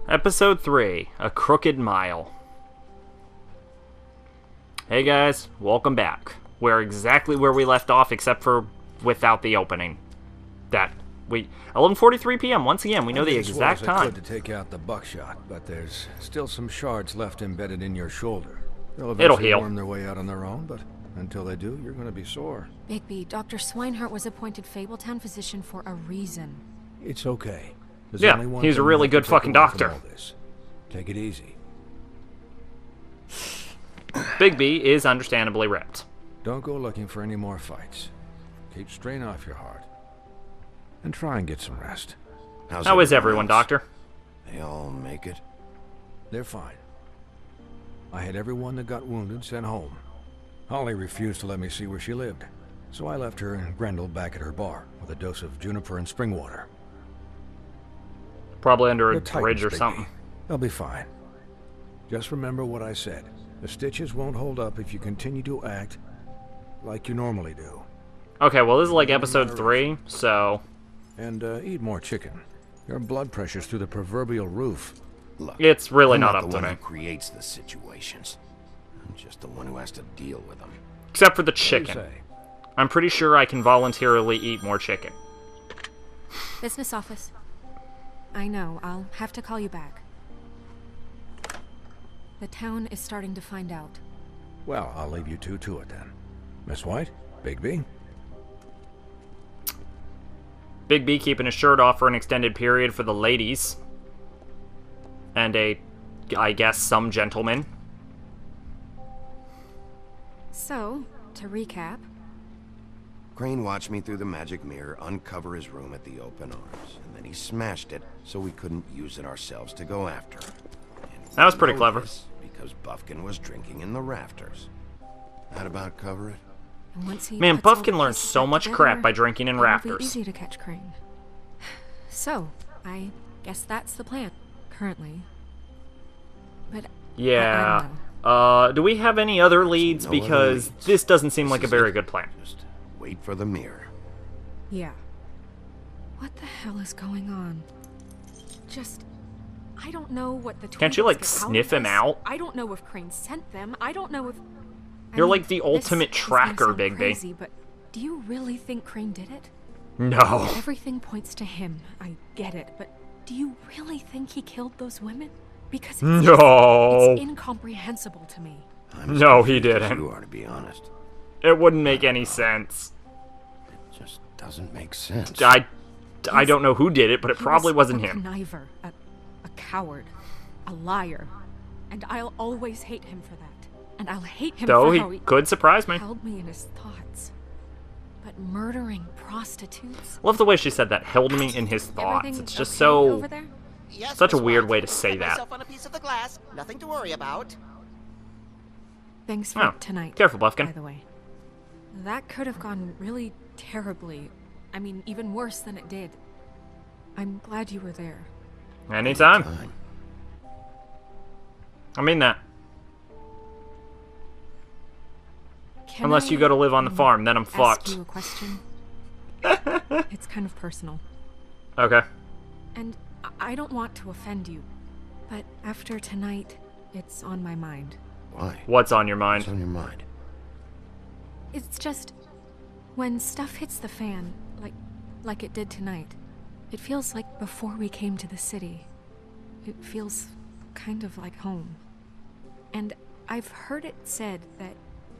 Episode 3, A Crooked Mile. Hey guys, welcome back. We're exactly where we left off, except for without the opening. 11:43 p.m. Once again, we know the exact time. To take out the buckshot, but there's still some shards left embedded in your shoulder. They'll It'll eventually heal. worm their way out on their own, but until they do, you're going to be sore. Bigby, Dr. Swinehart was appointed Fabletown physician for a reason. It's okay. There's Yeah, only one he's a thing really that can good take fucking away from doctor. all this. Take it easy. Bigby is understandably ripped. Don't go looking for any more fights. Keep strain off your heart. And try and get some rest. How is everyone, Doctor? They all make it? They're fine. I had everyone that got wounded sent home. Holly refused to let me see where she lived, so I left her and Grendel back at her bar with a dose of juniper and spring water. Probably under a They're bridge or Titans, something. Bigby. They'll be fine. Just remember what I said. The stitches won't hold up if you continue to act like you normally do. Okay, well this is like episode 3, so... And eat more chicken. Your blood pressure's through the proverbial roof. Look, It's really I'm not not up the to one me. who creates the situations. I'm just the one who has to deal with them. Except for the What do you chicken. say? I'm pretty sure I can voluntarily eat more chicken. Business office. I know, I'll have to call you back. The town is starting to find out. Well, I'll leave you two to it then. Miss White? Bigby? Bigby keeping his shirt off for an extended period for the ladies. And I guess, some gentlemen. So, to recap, Crane watched me through the magic mirror uncover his room at the open arms, and then he smashed it so we couldn't use it ourselves to go after him. And That was we pretty know clever. this because Buffkin was drinking in the rafters. That about cover it? and once he Man, puts all Buffkin the learns pieces so back much together, crap by drinking in it'll rafters. be easy to catch Crane. So, I guess that's the plan, currently. But I Yeah. don't know. Do we have any other leads? no other Because leads. this doesn't seem like a This is very it. good plan. Just wait for the mirror. Yeah. What the hell is going on? I don't know what the Can't you, Twinkles like, get out sniff of him this. out? I don't know if Crane sent them. I don't know if... You're like the ultimate this is gonna tracker, sound Bigby. crazy, but do you really think Crane did it? No. Everything points to him. I get it, but do you really think he killed those women? Because it's No. incomprehensible to me. I'm as No, he confused as didn't. You are, to be honest. It wouldn't make any sense. It just doesn't make sense. I don't know who did it, but it He probably was wasn't a him. conniver, a coward, a liar, and I'll always hate him for that. And I'll hate him Though for he how he could surprise me. held me in his thoughts. But murdering prostitutes? Love the way she said that. Held me in his thoughts. Everything It's just okay so... over there? Yes, Such a Miss weird White. way to say Cut that. myself on a piece of the glass. Nothing to worry about. Thanks for Oh, tonight. careful, Buffkin. By the way, that could have gone really terribly. I mean, even worse than it did. I'm glad you were there. Anytime. Time. I mean that. Can Unless you I, go to live on the farm, then I'm ask fucked. you a question? It's kind of personal. Okay. And I don't want to offend you, but after tonight, it's on my mind. Why? What's on your What's mind? on your mind? It's just when stuff hits the fan, like it did tonight, it feels like before we came to the city. It feels kind of like home. And I've heard it said that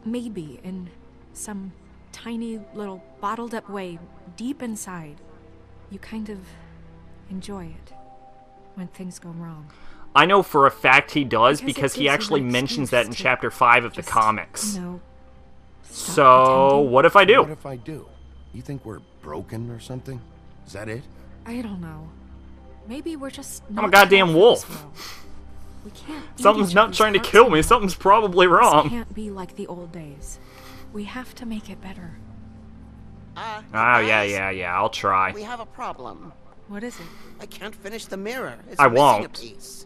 maybe in some tiny little bottled up way deep inside, you kind of enjoy it when things go wrong. I know for a fact he does Because it because he gives you actually an mentions that in excuse to chapter 5 of the Just, comics. You know, stop So, pretending. what if I do? What if I do? You think we're broken or something? Is that it? I don't know. Maybe we're just I'm a not goddamn cut for wolf. this world. We can't eat Something's each not other's trying to hearts kill me. anymore. Something's probably This wrong. can't be like the old days. We have to make it better. Oh, Guys, yeah. I'll try. We have a problem. What is it? I can't finish the mirror. It's I missing won't. a piece.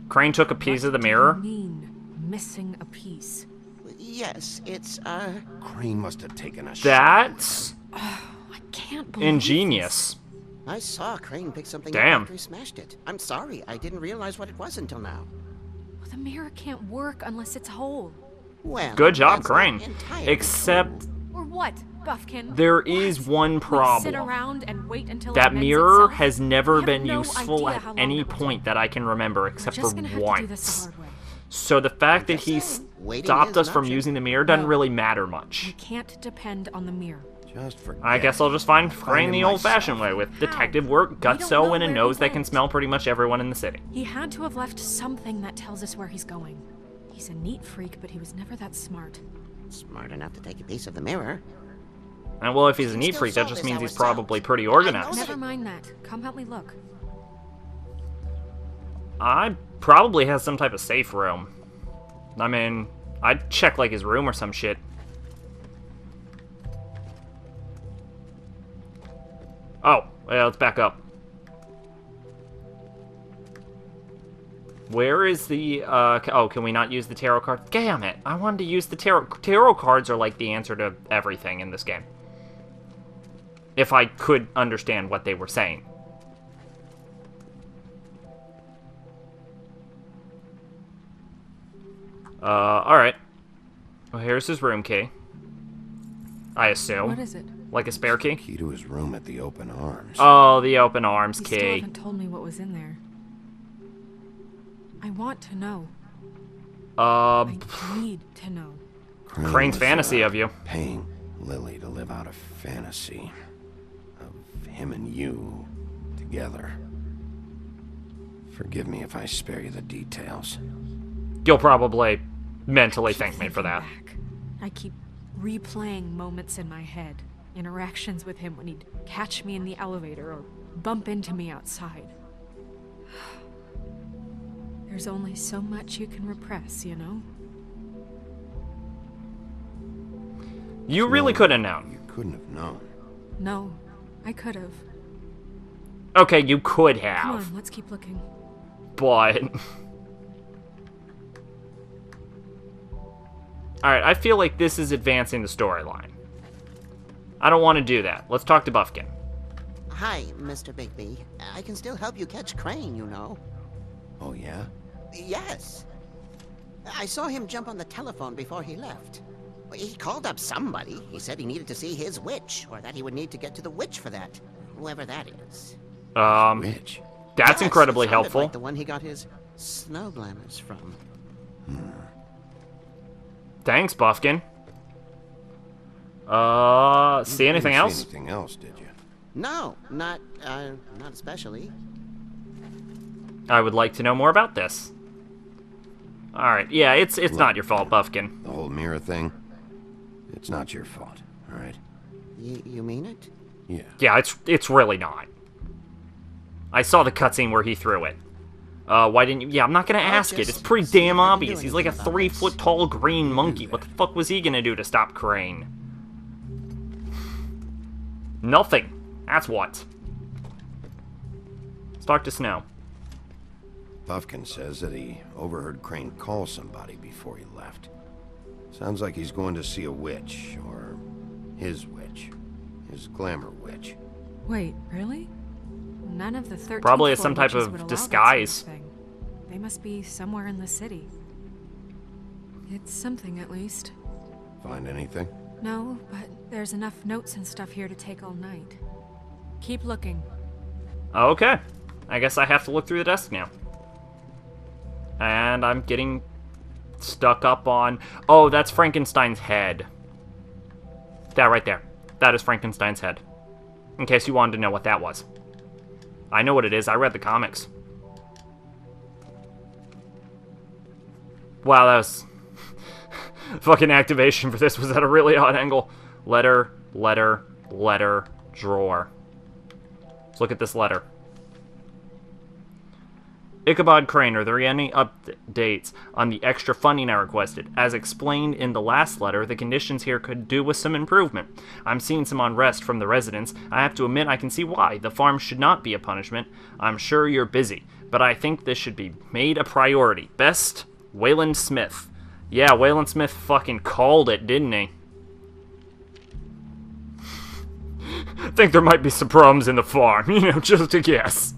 Crane took a piece of the What do you mirror. mean, missing a piece? Yes, it's, Crane must have taken a shot. That's I can't believe ingenious. I saw Crane pick something Damn. up after he smashed it. I'm sorry, I didn't realize what it was until now. Well, the mirror can't work unless it's whole. Well, Good job, that's not Crane. entirely Except true. Or what, Buffkin? there is one We sit problem. around and wait until it That mends mirror itself? has never We have been no useful idea at how long any it will point take. that I can remember except We're for just gonna have to do this the once. hard way. So the fact that just he saying, waiting stopped is us an from option. using the mirror doesn't No. really matter We much. can't depend on the mirror. Just forget I guess I'll just find Crane him the myself. old-fashioned way, with How? detective work, We don't gutso, know and a where nose he that can went. smell pretty much everyone in the city. He had to have left something that tells us where he's going. He's a neat freak, but he was never that smart. Smart enough to take a piece of the mirror. And well, if he's a can neat still freak, that solve just this means he's ourselves. probably pretty I organized. know Never mind that. Come help me look. I probably has some type of safe room. I mean, I'd check like his room or some shit. Oh, yeah, let's back up. Where is the, oh, can we not use the tarot card? Damn it, I wanted to use the tarot. Tarot cards are like the answer to everything in this game. If I could understand what they were saying. Alright. Well, here's his room key. I assume. What is it? Like a spare key? Key to his room at the open arms. Oh, the open arms You still key. haven't told me what was in there. I want to know. Uh, I need to know. Crane's was, fantasy of you. Paying Lily to live out a fantasy of him and you together. Forgive me if I spare you the details. You'll probably mentally Keep thank me for thinking that. back. I keep replaying moments in my head. Interactions with him when he'd catch me in the elevator or bump into me outside. There's only so much you can repress, you know? You really could have known. You couldn't have known. No, I could have. Okay, you could Come have. on, let's keep looking. But... Alright, I feel like this is advancing the storyline. I don't want to do that. Let's talk to Buffkin. Hi, Mr. Bigby. I can still help you catch Crane, you know. Oh, yeah? Yes. I saw him jump on the telephone before he left. He called up somebody. He said he needed to see his witch, or that he would need to get to the witch for that. Whoever that is. Rich. That's Yes, incredibly it sounded helpful. like the one he got his snow glamours from. Thanks, Buffkin. See You anything didn't see else? anything else, did you? No, not especially. I would like to know more about this. Alright, yeah, it's not your fault, Buffkin. The whole mirror thing? It's not your fault, alright? You mean it? Yeah. Yeah, it's really not. I saw the cutscene where he threw it. Why didn't you? Yeah, I'm not gonna ask it. It's just pretty see if damn I can do obvious. He's like a anything about 3-foot tall green monkey. What the fuck was he gonna do to stop Crane? Nothing. That's what. Let's talk to Snow. Buffkin says that he overheard Crane call somebody before he left. Sounds like he's going to see a witch, or his witch. His glamour witch. Wait, really? None of the 13 Probably as some type of disguise. They must be somewhere in the city. It's something, at least. Find anything? No, but there's enough notes and stuff here to take all night. Keep looking. Okay. I guess I have to look through the desk now. And I'm getting stuck up on... Oh, that's Frankenstein's head. That right there. That is Frankenstein's head. In case you wanted to know what that was. I know what it is. I read the comics. Wow, that was... Fucking activation for this was at a really odd angle. Letter, letter, letter, drawer. Let's look at this letter. Ichabod Crane, are there any updates on the extra funding I requested? As explained in the last letter, the conditions here could do with some improvement. I'm seeing some unrest from the residents. I have to admit I can see why. The farm should not be a punishment. I'm sure you're busy, but I think this should be made a priority. Best, Wayland Smith. Yeah, Wayland Smith fucking called it, didn't he? Think there might be some problems in the farm, you know, just a guess.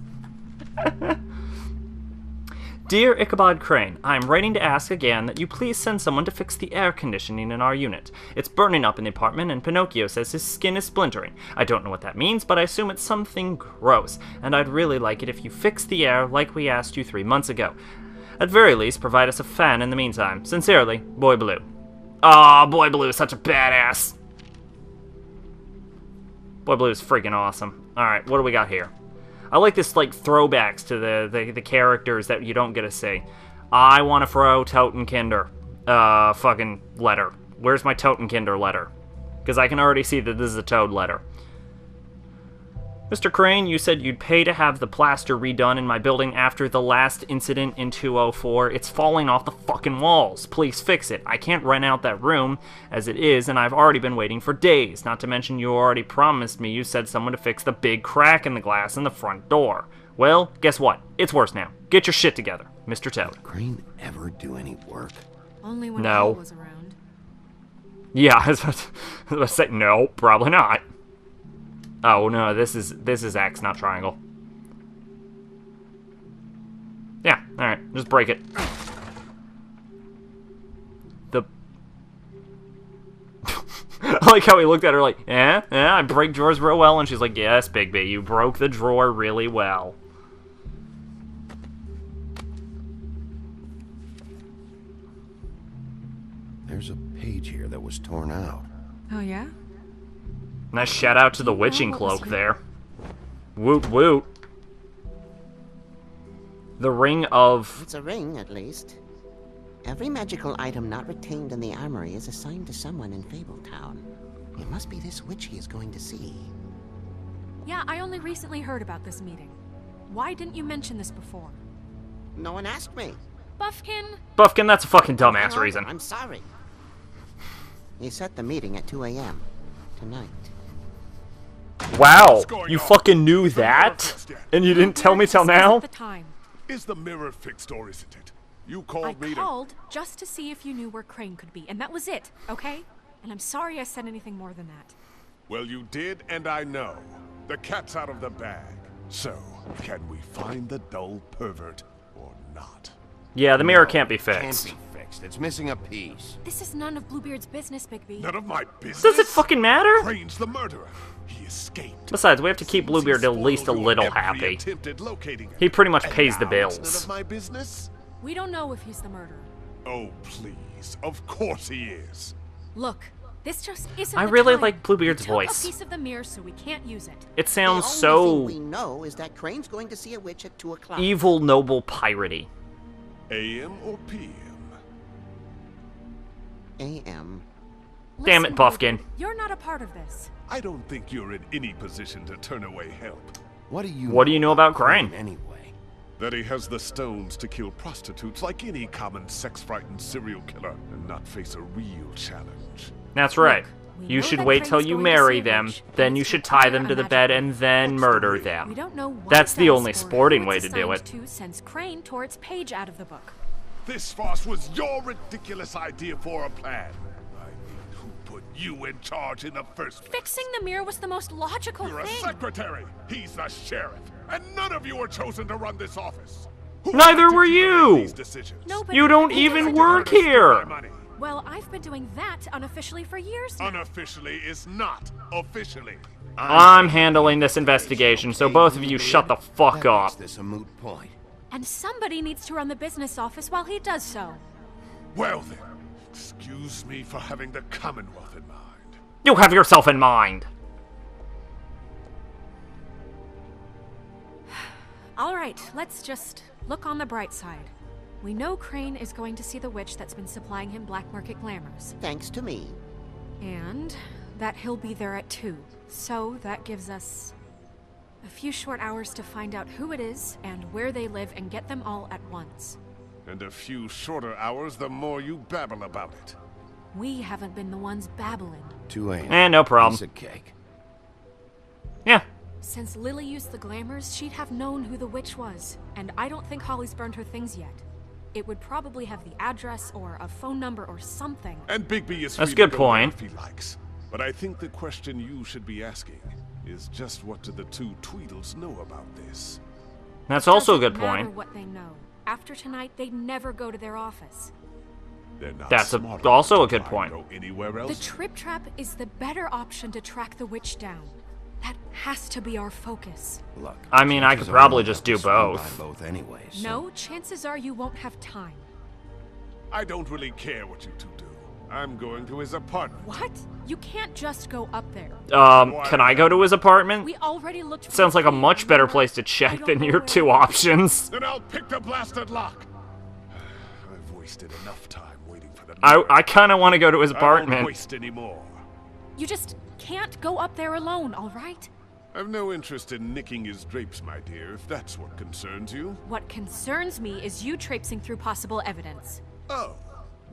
Dear Ichabod Crane, I am writing to ask again that you please send someone to fix the air conditioning in our unit. It's burning up in the apartment, and Pinocchio says his skin is splintering. I don't know what that means, but I assume it's something gross, and I'd really like it if you fix the air like we asked you 3 months ago. At very least, provide us a fan in the meantime. Sincerely, Boy Blue. Aw, Boy Blue is such a badass. Boy Blue is freaking awesome. Alright, what do we got here? I like this, like, throwbacks to the characters that you don't get to see. I want to throw Totenkinder, fucking letter. Where's my Totenkinder letter? Because I can already see that this is a Toad letter. Mr. Crane, you said you'd pay to have the plaster redone in my building after the last incident in 204. It's falling off the fucking walls. Please fix it. I can't rent out that room as it is, and I've already been waiting for days. Not to mention you already promised me you said someone to fix the big crack in the glass in the front door. Well, guess what? It's worse now. Get your shit together, Mr. Toad. Did Crane ever do any work? Only when No. Paul was around. Yeah, I was about to say, no, probably not. Oh, no, this is X, not triangle. Yeah, alright, just break it. I like how he looked at her like, yeah, I break drawers real well, and she's like, yes, Bigby, you broke the drawer really well. There's a page here that was torn out. Oh, yeah? Nice shout out to the witching cloak there. Woot woot. The ring of... It's a ring, at least. Every magical item not retained in the armory is assigned to someone in Fabletown. It must be this witch he is going to see. Yeah, I only recently heard about this meeting. Why didn't you mention this before? No one asked me. Buffkin? Buffkin, that's a fucking dumbass Hang on, reason. I'm sorry. He set the meeting at 2 a.m. tonight. Wow, you fucking knew that? And you didn't tell me till now? At the time. Is the mirror fixed or isn't it? You I called me to... called just to see if you knew where Crane could be, and that was it, okay? And I'm sorry I said anything more than that. Well, you did, and I know. The cat's out of the bag. So, can we find the dull pervert or not? Yeah, the mirror can't be Can't fixed. be fixed. It's missing a piece. This is none of Bluebeard's business, Bigby. None of my business. Does it fucking matter? Crane's the murderer. He escaped. Besides, we have to keep Bluebeard at least a little happy. He pretty much pays the None of bills. my business? We don't know if he's the murderer. Oh, please. Of course he is. Look, this just isn't I the really time. like Bluebeard's We took voice. a piece of the mirror, so we can't use it. It sounds The only thing so we know is that Crane's going to see a witch at 2 o'clock. evil, noble, piratey. AM or PM? A.M. Damn it, Listen, Buffkin. Bluebeard, you're not a part of this. I don't think you're in any position to turn away help. What do you know about Crane? Anyway? That he has the stones to kill prostitutes like any common sex-frightened serial killer and not face a real challenge. That's right. we You know should that wait till Crane's you going to marry see a them, witch, then and you it's should to clear tie them a to the magic bed ring. and then What's the murder ring? them. We don't know what That's it the does only or sporting who way it's to do assigned it. To since Crane tore its page out of the book. This farce was your ridiculous idea for a plan. I mean, who put you in charge in the first place? Fixing the mirror was the most logical You're a thing. secretary. He's the sheriff. And none of you were chosen to run this office. Who Neither elected were to you. make these decisions? No, but You don't who even elected work her? here. My money. Well, I've been doing that unofficially for years now. Unofficially is not officially. I'm handling this investigation, so both of you shut the fuck That up. makes this a moot point. And somebody needs to run the business office while he does so. Well then, excuse me for having the Commonwealth in mind. You have yourself in mind. All right, let's just look on the bright side. We know Crane is going to see the witch that's been supplying him black market glamours. Thanks to me. And that he'll be there at 2. So that gives us a few short hours to find out who it is and where they live and get them all at once. And a few shorter hours, the more you babble about it. We haven't been the ones babbling. 2 a.m. No problem. Piece of cake. Yeah. Since Lily used the glamours, she'd have known who the witch was. And I don't think Holly's burned her things yet. It would probably have the address or a phone number or something. And Bigby is That's free a good to go there point. if he likes. But I think the question you should be asking is just what do the two Tweedles know about this? That's also a Doesn't good matter point. what they know. After tonight, they'd never go to their office. They're not That's smart also enough a good to try point. and go anywhere The else. trip trap is the better option to track the witch down. That has to be our focus. Look, I mean, I could chances are probably we'll just have to do swing both. by both anyway, so- No, chances are you won't have time. I don't really care what you two do. I'm going to his apartment. What? You can't just go up there. Can I go to his apartment? We already looked for Sounds like a the key, much better remember? place to I check don't than know your where two it is. options. Then I'll pick the blasted lock. I've wasted enough time waiting for the I kind of want to go to his I won't apartment. waste any more. You just can't go up there alone, all right? I've no interest in nicking his drapes, my dear, if that's what concerns you. What concerns me is you traipsing through possible evidence. Oh,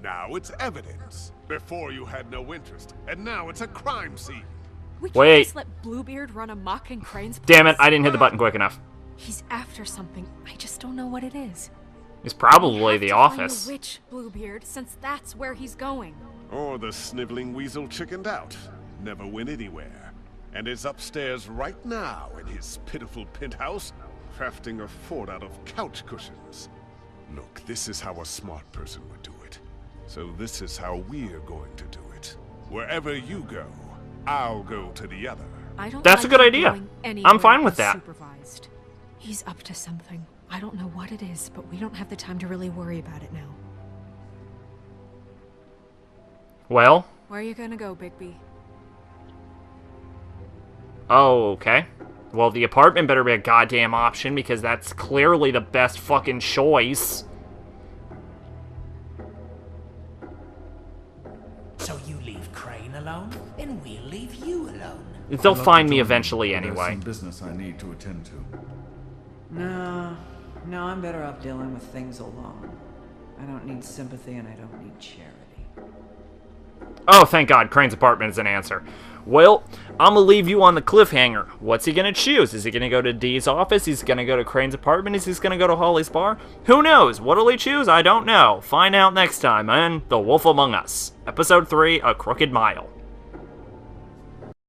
now it's evidence. Before you had no interest, and now it's a crime scene. We can't Wait. just let Bluebeard run amok in Crane's Damn it, place. I didn't hit the button quick enough. He's after something. I just don't know what it is. It's We probably have the to find office. the witch, Bluebeard, since that's where he's going. Or the sniveling weasel chickened out. Never went anywhere. And is upstairs right now in his pitiful penthouse, crafting a fort out of couch cushions. Look, this is how a smart person would do it. So this is how we're going to do it. Wherever you go, I'll go to the other. I don't That's a like good him idea. going anywhere I'm fine with that. unsupervised. He's up to something. I don't know what it is, but we don't have the time to really worry about it now. Well, Where are you gonna go, Bigby? oh, okay. Well, the apartment better be a goddamn option because that's clearly the best fucking choice. So you leave Crane alone, and we'll leave you alone. They'll I'd love find to me join you, eventually but there's anyway. some business I need to attend to. No, I'm better off dealing with things alone. I don't need sympathy and I don't need charity. Oh, thank God, Crane's apartment is an answer. Well, I'm gonna leave you on the cliffhanger. What's he gonna choose? Is he gonna go to Dee's office? Is he gonna go to Crane's apartment? Is he gonna go to Holly's bar? Who knows? What'll he choose? I don't know. Find out next time on The Wolf Among Us, Episode 3, A Crooked Mile.